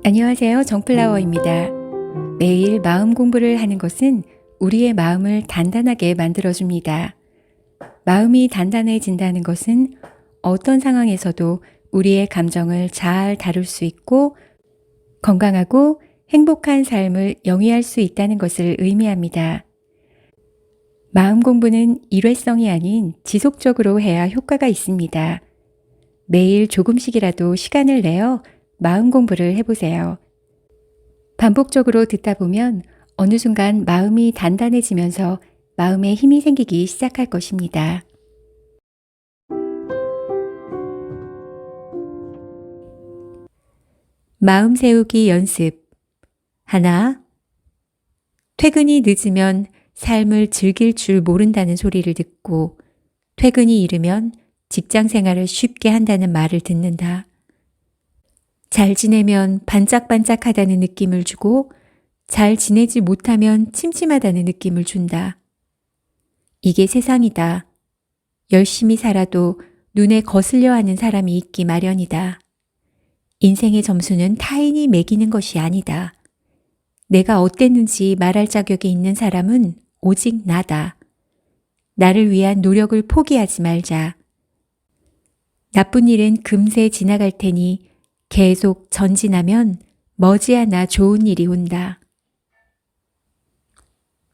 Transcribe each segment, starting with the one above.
안녕하세요. 정플라워입니다. 매일 마음 공부를 하는 것은 우리의 마음을 단단하게 만들어줍니다. 마음이 단단해진다는 것은 어떤 상황에서도 우리의 감정을 잘 다룰 수 있고 건강하고 행복한 삶을 영위할 수 있다는 것을 의미합니다. 마음 공부는 일회성이 아닌 지속적으로 해야 효과가 있습니다. 매일 조금씩이라도 시간을 내어 마음 공부를 해보세요. 반복적으로 듣다 보면 어느 순간 마음이 단단해지면서 마음에 힘이 생기기 시작할 것입니다. 마음 세우기 연습. 하나, 퇴근이 늦으면 삶을 즐길 줄 모른다는 소리를 듣고 퇴근이 이르면 직장 생활을 쉽게 한다는 말을 듣는다. 잘 지내면 반짝반짝하다는 느낌을 주고 잘 지내지 못하면 침침하다는 느낌을 준다. 이게 세상이다. 열심히 살아도 눈에 거슬려 하는 사람이 있기 마련이다. 인생의 점수는 타인이 매기는 것이 아니다. 내가 어땠는지 말할 자격이 있는 사람은 오직 나다. 나를 위한 노력을 포기하지 말자. 나쁜 일은 금세 지나갈 테니 계속 전진하면 머지않아 좋은 일이 온다.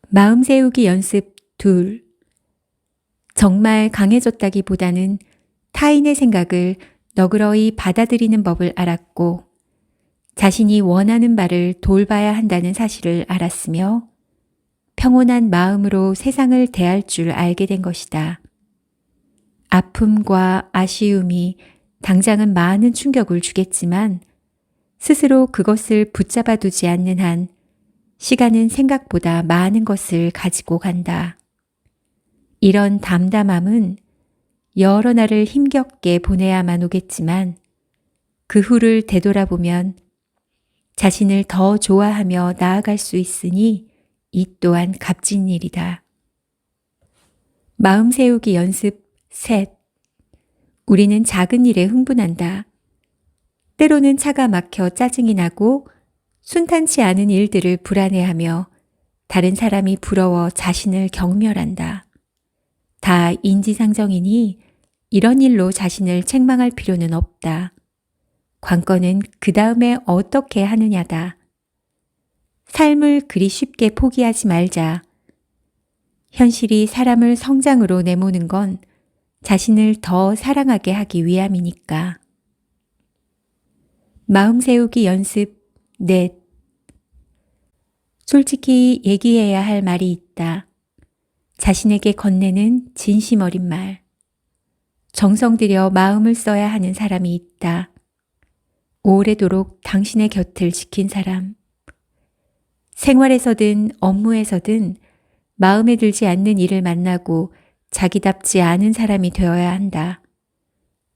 마음 세우기 연습 2. 정말 강해졌다기보다는 타인의 생각을 너그러이 받아들이는 법을 알았고 자신이 원하는 바를 돌봐야 한다는 사실을 알았으며 평온한 마음으로 세상을 대할 줄 알게 된 것이다. 아픔과 아쉬움이 당장은 많은 충격을 주겠지만 스스로 그것을 붙잡아 두지 않는 한 시간은 생각보다 많은 것을 가지고 간다. 이런 담담함은 여러 날을 힘겹게 보내야만 오겠지만 그 후를 되돌아보면 자신을 더 좋아하며 나아갈 수 있으니 이 또한 값진 일이다. 마음 세우기 연습 3. 우리는 작은 일에 흥분한다. 때로는 차가 막혀 짜증이 나고 순탄치 않은 일들을 불안해하며 다른 사람이 부러워 자신을 경멸한다. 다 인지상정이니 이런 일로 자신을 책망할 필요는 없다. 관건은 그 다음에 어떻게 하느냐다. 삶을 그리 쉽게 포기하지 말자. 현실이 사람을 성장으로 내모는 건 자신을 더 사랑하게 하기 위함이니까. 마음 세우기 연습 4. 솔직히 얘기해야 할 말이 있다. 자신에게 건네는 진심 어린 말. 정성 들여 마음을 써야 하는 사람이 있다. 오래도록 당신의 곁을 지킨 사람. 생활에서든 업무에서든 마음에 들지 않는 일을 만나고 자기답지 않은 사람이 되어야 한다.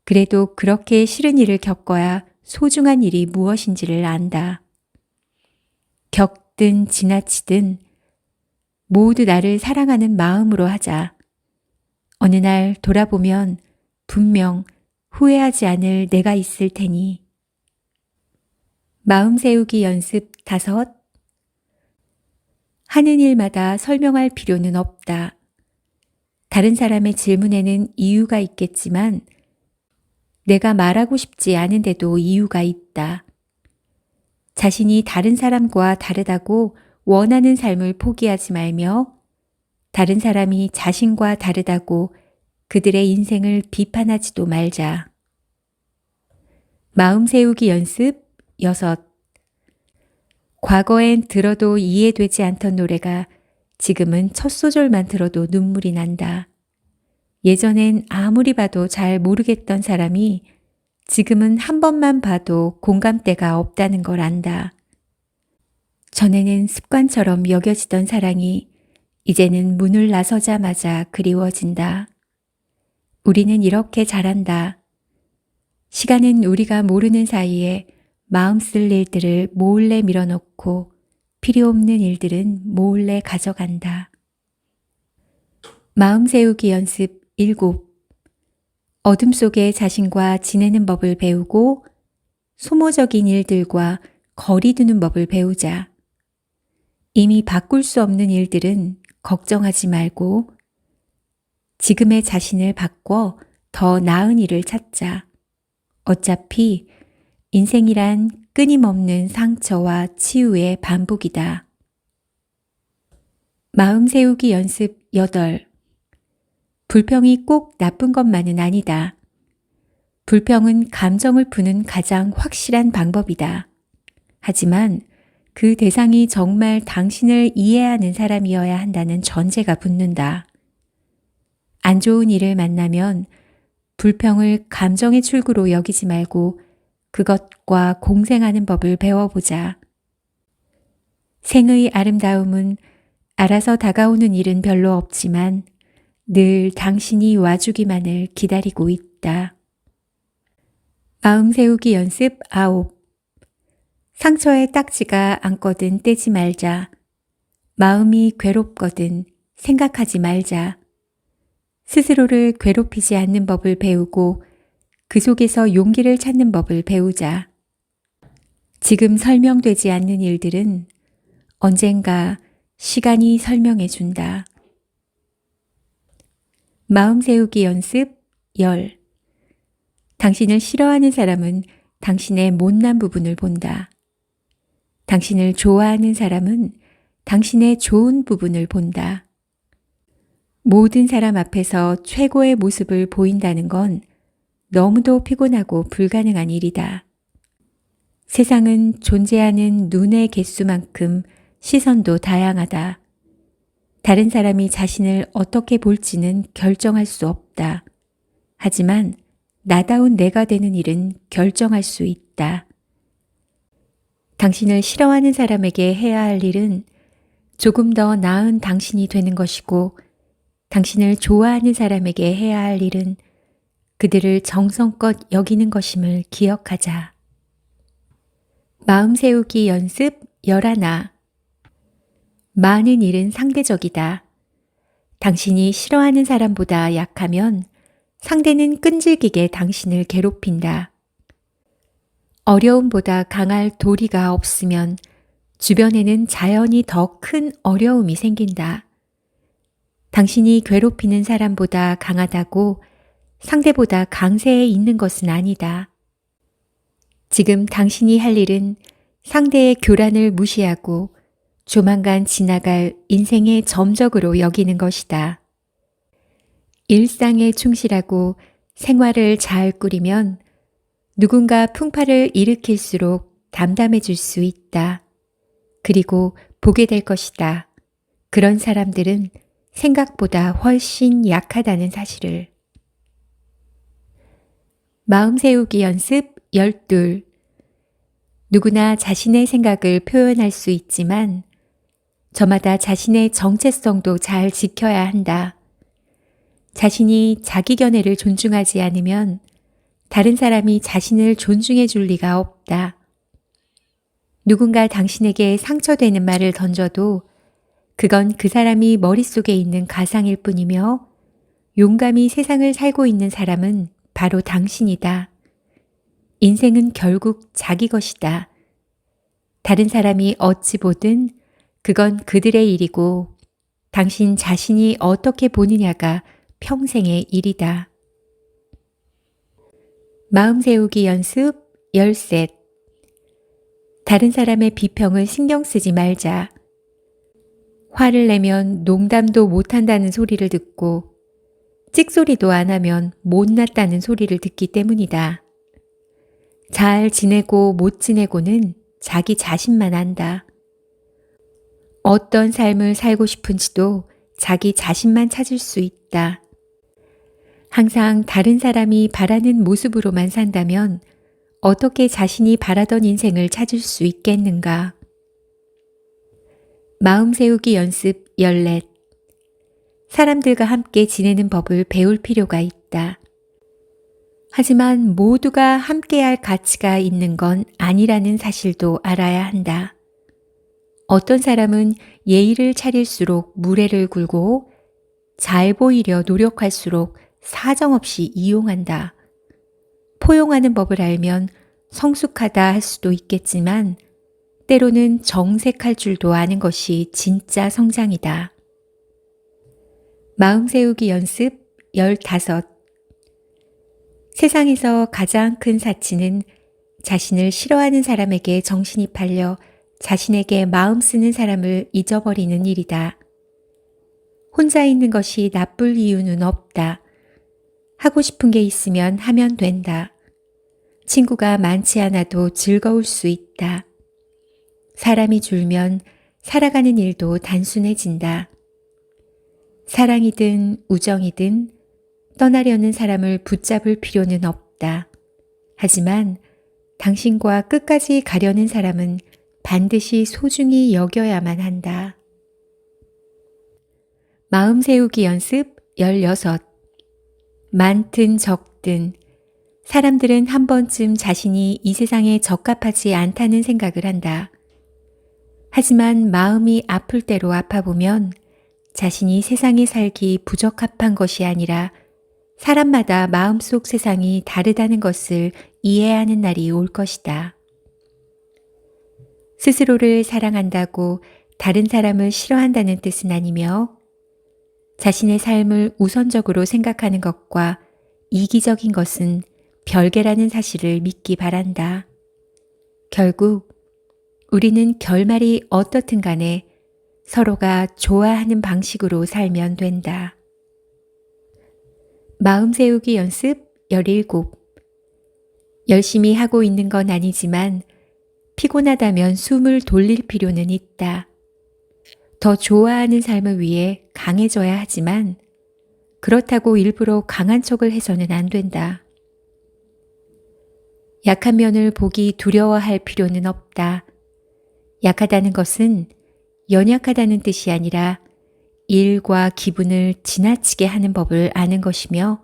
그래도 그렇게 싫은 일을 겪어야 소중한 일이 무엇인지를 안다. 겪든 지나치든 모두 나를 사랑하는 마음으로 하자. 어느 날 돌아보면 분명 후회하지 않을 내가 있을 테니. 마음 세우기 연습 5. 하는 일마다 설명할 필요는 없다. 다른 사람의 질문에는 이유가 있겠지만 내가 말하고 싶지 않은데도 이유가 있다. 자신이 다른 사람과 다르다고 원하는 삶을 포기하지 말며 다른 사람이 자신과 다르다고 그들의 인생을 비판하지도 말자. 마음 세우기 연습 6. 과거엔 들어도 이해되지 않던 노래가 지금은 첫 소절만 들어도 눈물이 난다. 예전엔 아무리 봐도 잘 모르겠던 사람이 지금은 한 번만 봐도 공감대가 없다는 걸 안다. 전에는 습관처럼 여겨지던 사랑이 이제는 문을 나서자마자 그리워진다. 우리는 이렇게 자란다. 시간은 우리가 모르는 사이에 마음 쓸 일들을 몰래 밀어넣고 필요 없는 일들은 몰래 가져간다. 마음 세우기 연습 7. 어둠 속에 자신과 지내는 법을 배우고 소모적인 일들과 거리 두는 법을 배우자. 이미 바꿀 수 없는 일들은 걱정하지 말고 지금의 자신을 바꿔 더 나은 일을 찾자. 어차피 인생이란 끊임없는 상처와 치유의 반복이다. 마음 세우기 연습 8. 불평이 꼭 나쁜 것만은 아니다. 불평은 감정을 푸는 가장 확실한 방법이다. 하지만 그 대상이 정말 당신을 이해하는 사람이어야 한다는 전제가 붙는다. 안 좋은 일을 만나면 불평을 감정의 출구로 여기지 말고 그것과 공생하는 법을 배워보자. 생의 아름다움은 알아서 다가오는 일은 별로 없지만 늘 당신이 와주기만을 기다리고 있다. 마음 세우기 연습 9. 상처에 딱지가 앉거든 떼지 말자. 마음이 괴롭거든 생각하지 말자. 스스로를 괴롭히지 않는 법을 배우고 그 속에서 용기를 찾는 법을 배우자. 지금 설명되지 않는 일들은 언젠가 시간이 설명해 준다. 마음 세우기 연습 10. 당신을 싫어하는 사람은 당신의 못난 부분을 본다. 당신을 좋아하는 사람은 당신의 좋은 부분을 본다. 모든 사람 앞에서 최고의 모습을 보인다는 건 너무도 피곤하고 불가능한 일이다. 세상은 존재하는 눈의 개수만큼 시선도 다양하다. 다른 사람이 자신을 어떻게 볼지는 결정할 수 없다. 하지만 나다운 내가 되는 일은 결정할 수 있다. 당신을 싫어하는 사람에게 해야 할 일은 조금 더 나은 당신이 되는 것이고 당신을 좋아하는 사람에게 해야 할 일은 그들을 정성껏 여기는 것임을 기억하자. 마음 세우기 연습 11. 많은 일은 상대적이다. 당신이 싫어하는 사람보다 약하면 상대는 끈질기게 당신을 괴롭힌다. 어려움보다 강할 도리가 없으면 주변에는 자연히 더 큰 어려움이 생긴다. 당신이 괴롭히는 사람보다 강하다고 상대보다 강세에 있는 것은 아니다. 지금 당신이 할 일은 상대의 교란을 무시하고 조만간 지나갈 인생의 점적으로 여기는 것이다. 일상에 충실하고 생활을 잘 꾸리면 누군가 풍파를 일으킬수록 담담해질 수 있다. 그리고 보게 될 것이다. 그런 사람들은 생각보다 훨씬 약하다는 사실을. 마음 세우기 연습 12. 누구나 자신의 생각을 표현할 수 있지만 저마다 자신의 정체성도 잘 지켜야 한다. 자신이 자기 견해를 존중하지 않으면 다른 사람이 자신을 존중해 줄 리가 없다. 누군가 당신에게 상처되는 말을 던져도 그건 그 사람이 머릿속에 있는 가상일 뿐이며 용감히 세상을 살고 있는 사람은 바로 당신이다. 인생은 결국 자기 것이다. 다른 사람이 어찌 보든 그건 그들의 일이고 당신 자신이 어떻게 보느냐가 평생의 일이다. 마음 세우기 연습 13. 다른 사람의 비평을 신경 쓰지 말자. 화를 내면 농담도 못한다는 소리를 듣고 찍소리도 안 하면 못났다는 소리를 듣기 때문이다. 잘 지내고 못 지내고는 자기 자신만 안다. 어떤 삶을 살고 싶은지도 자기 자신만 찾을 수 있다. 항상 다른 사람이 바라는 모습으로만 산다면 어떻게 자신이 바라던 인생을 찾을 수 있겠는가? 마음 세우기 연습 14. 사람들과 함께 지내는 법을 배울 필요가 있다. 하지만 모두가 함께할 가치가 있는 건 아니라는 사실도 알아야 한다. 어떤 사람은 예의를 차릴수록 무례를 굴고 잘 보이려 노력할수록 사정없이 이용한다. 포용하는 법을 알면 성숙하다 할 수도 있겠지만 때로는 정색할 줄도 아는 것이 진짜 성장이다. 마음 세우기 연습 15. 세상에서 가장 큰 사치는 자신을 싫어하는 사람에게 정신이 팔려 자신에게 마음 쓰는 사람을 잊어버리는 일이다. 혼자 있는 것이 나쁠 이유는 없다. 하고 싶은 게 있으면 하면 된다. 친구가 많지 않아도 즐거울 수 있다. 사람이 줄면 살아가는 일도 단순해진다. 사랑이든 우정이든 떠나려는 사람을 붙잡을 필요는 없다. 하지만 당신과 끝까지 가려는 사람은 반드시 소중히 여겨야만 한다. 마음 세우기 연습 16. 많든 적든 사람들은 한 번쯤 자신이 이 세상에 적합하지 않다는 생각을 한다. 하지만 마음이 아플 대로 아파보면 자신이 세상에 살기 부적합한 것이 아니라 사람마다 마음속 세상이 다르다는 것을 이해하는 날이 올 것이다. 스스로를 사랑한다고 다른 사람을 싫어한다는 뜻은 아니며 자신의 삶을 우선적으로 생각하는 것과 이기적인 것은 별개라는 사실을 믿기 바란다. 결국 우리는 결말이 어떻든 간에 서로가 좋아하는 방식으로 살면 된다. 마음 세우기 연습 17. 열심히 하고 있는 건 아니지만 피곤하다면 숨을 돌릴 필요는 있다. 더 좋아하는 삶을 위해 강해져야 하지만 그렇다고 일부러 강한 척을 해서는 안 된다. 약한 면을 보기 두려워할 필요는 없다. 약하다는 것은 연약하다는 뜻이 아니라 일과 기분을 지나치게 하는 법을 아는 것이며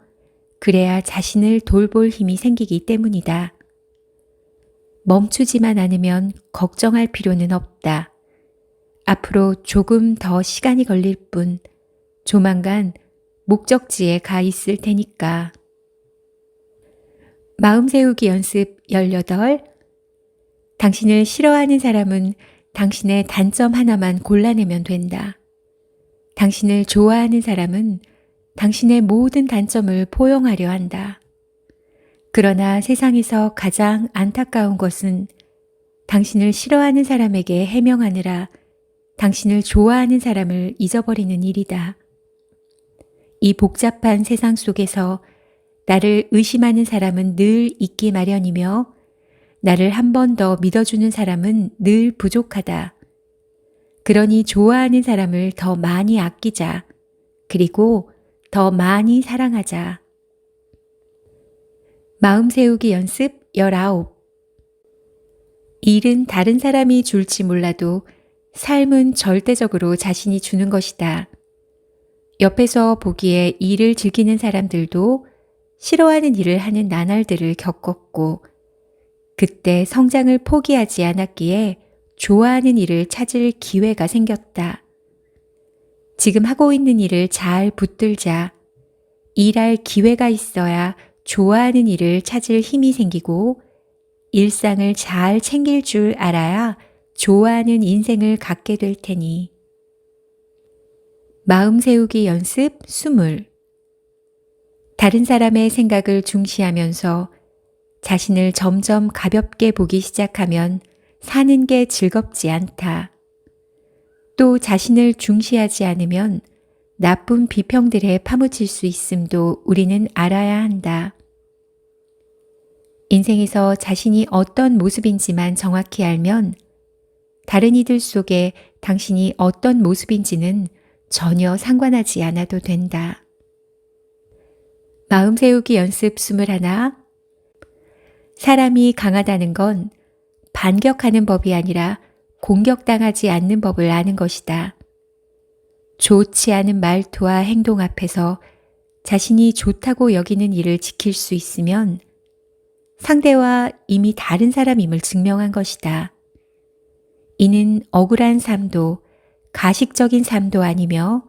그래야 자신을 돌볼 힘이 생기기 때문이다. 멈추지만 않으면 걱정할 필요는 없다. 앞으로 조금 더 시간이 걸릴 뿐 조만간 목적지에 가 있을 테니까. 마음 세우기 연습 18. 당신을 싫어하는 사람은 당신의 단점 하나만 골라내면 된다. 당신을 좋아하는 사람은 당신의 모든 단점을 포용하려 한다. 그러나 세상에서 가장 안타까운 것은 당신을 싫어하는 사람에게 해명하느라 당신을 좋아하는 사람을 잊어버리는 일이다. 이 복잡한 세상 속에서 나를 의심하는 사람은 늘 있기 마련이며 나를 한 번 더 믿어주는 사람은 늘 부족하다. 그러니 좋아하는 사람을 더 많이 아끼자. 그리고 더 많이 사랑하자. 마음 세우기 연습 19. 일은 다른 사람이 줄지 몰라도 삶은 절대적으로 자신이 주는 것이다. 옆에서 보기에 일을 즐기는 사람들도 싫어하는 일을 하는 나날들을 겪었고 그때 성장을 포기하지 않았기에 좋아하는 일을 찾을 기회가 생겼다. 지금 하고 있는 일을 잘 붙들자. 일할 기회가 있어야 좋아하는 일을 찾을 힘이 생기고 일상을 잘 챙길 줄 알아야 좋아하는 인생을 갖게 될 테니. 마음 세우기 연습 20. 다른 사람의 생각을 중시하면서 자신을 점점 가볍게 보기 시작하면 사는 게 즐겁지 않다. 또 자신을 중시하지 않으면 나쁜 비평들에 파묻힐 수 있음도 우리는 알아야 한다. 인생에서 자신이 어떤 모습인지만 정확히 알면 다른 이들 속에 당신이 어떤 모습인지는 전혀 상관하지 않아도 된다. 마음 세우기 연습 21. 사람이 강하다는 건 반격하는 법이 아니라 공격당하지 않는 법을 아는 것이다. 좋지 않은 말투와 행동 앞에서 자신이 좋다고 여기는 일을 지킬 수 있으면 상대와 이미 다른 사람임을 증명한 것이다. 이는 억울한 삶도 가식적인 삶도 아니며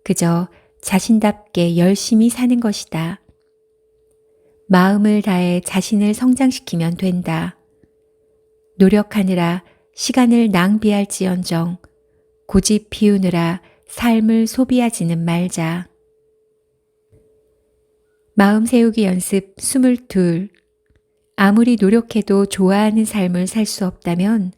그저 자신답게 열심히 사는 것이다. 마음을 다해 자신을 성장시키면 된다. 노력하느라 시간을 낭비할지언정 고집 피우느라 삶을 소비하지는 말자. 마음 세우기 연습 22. 아무리 노력해도 좋아하는 삶을 살 수 없다면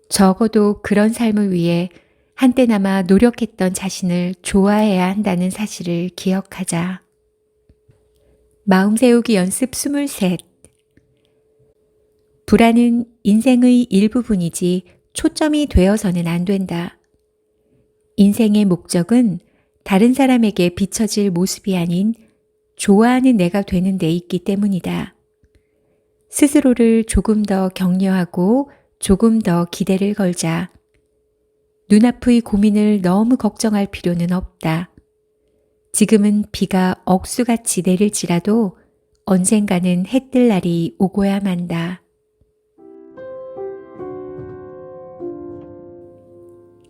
적어도 그런 삶을 위해 한때나마 노력했던 자신을 좋아해야 한다는 사실을 기억하자. 마음 세우기 연습 23. 불안은 인생의 일부분이지 초점이 되어서는 안 된다. 인생의 목적은 다른 사람에게 비춰질 모습이 아닌 좋아하는 내가 되는 데 있기 때문이다. 스스로를 조금 더 격려하고 조금 더 기대를 걸자. 눈앞의 고민을 너무 걱정할 필요는 없다. 지금은 비가 억수같이 내릴지라도 언젠가는 해 뜰 날이 오고야 만다.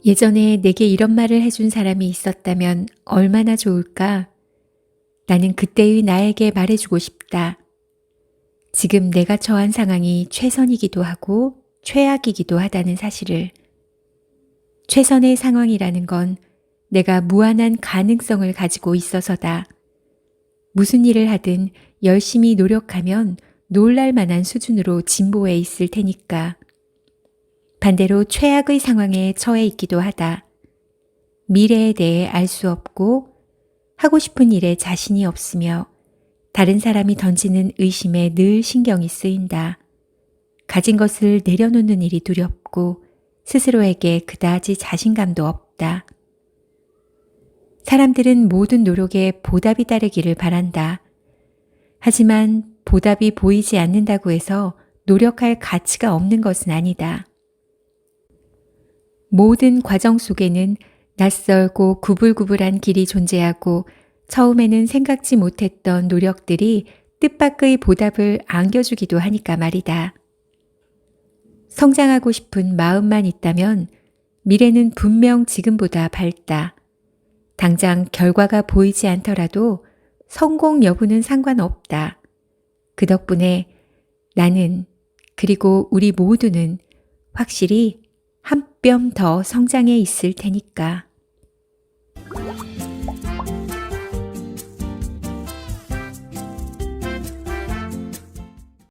예전에 내게 이런 말을 해준 사람이 있었다면 얼마나 좋을까? 나는 그때의 나에게 말해주고 싶다. 지금 내가 처한 상황이 최선이기도 하고 최악이기도 하다는 사실을. 최선의 상황이라는 건 내가 무한한 가능성을 가지고 있어서다. 무슨 일을 하든 열심히 노력하면 놀랄 만한 수준으로 진보해 있을 테니까. 반대로 최악의 상황에 처해 있기도 하다. 미래에 대해 알 수 없고 하고 싶은 일에 자신이 없으며 다른 사람이 던지는 의심에 늘 신경이 쓰인다. 가진 것을 내려놓는 일이 두렵고 스스로에게 그다지 자신감도 없다. 사람들은 모든 노력에 보답이 따르기를 바란다. 하지만 보답이 보이지 않는다고 해서 노력할 가치가 없는 것은 아니다. 모든 과정 속에는 낯설고 구불구불한 길이 존재하고 처음에는 생각지 못했던 노력들이 뜻밖의 보답을 안겨주기도 하니까 말이다. 성장하고 싶은 마음만 있다면 미래는 분명 지금보다 밝다. 당장 결과가 보이지 않더라도 성공 여부는 상관없다. 그 덕분에 나는 그리고 우리 모두는 확실히 한 뼘 더 성장해 있을 테니까.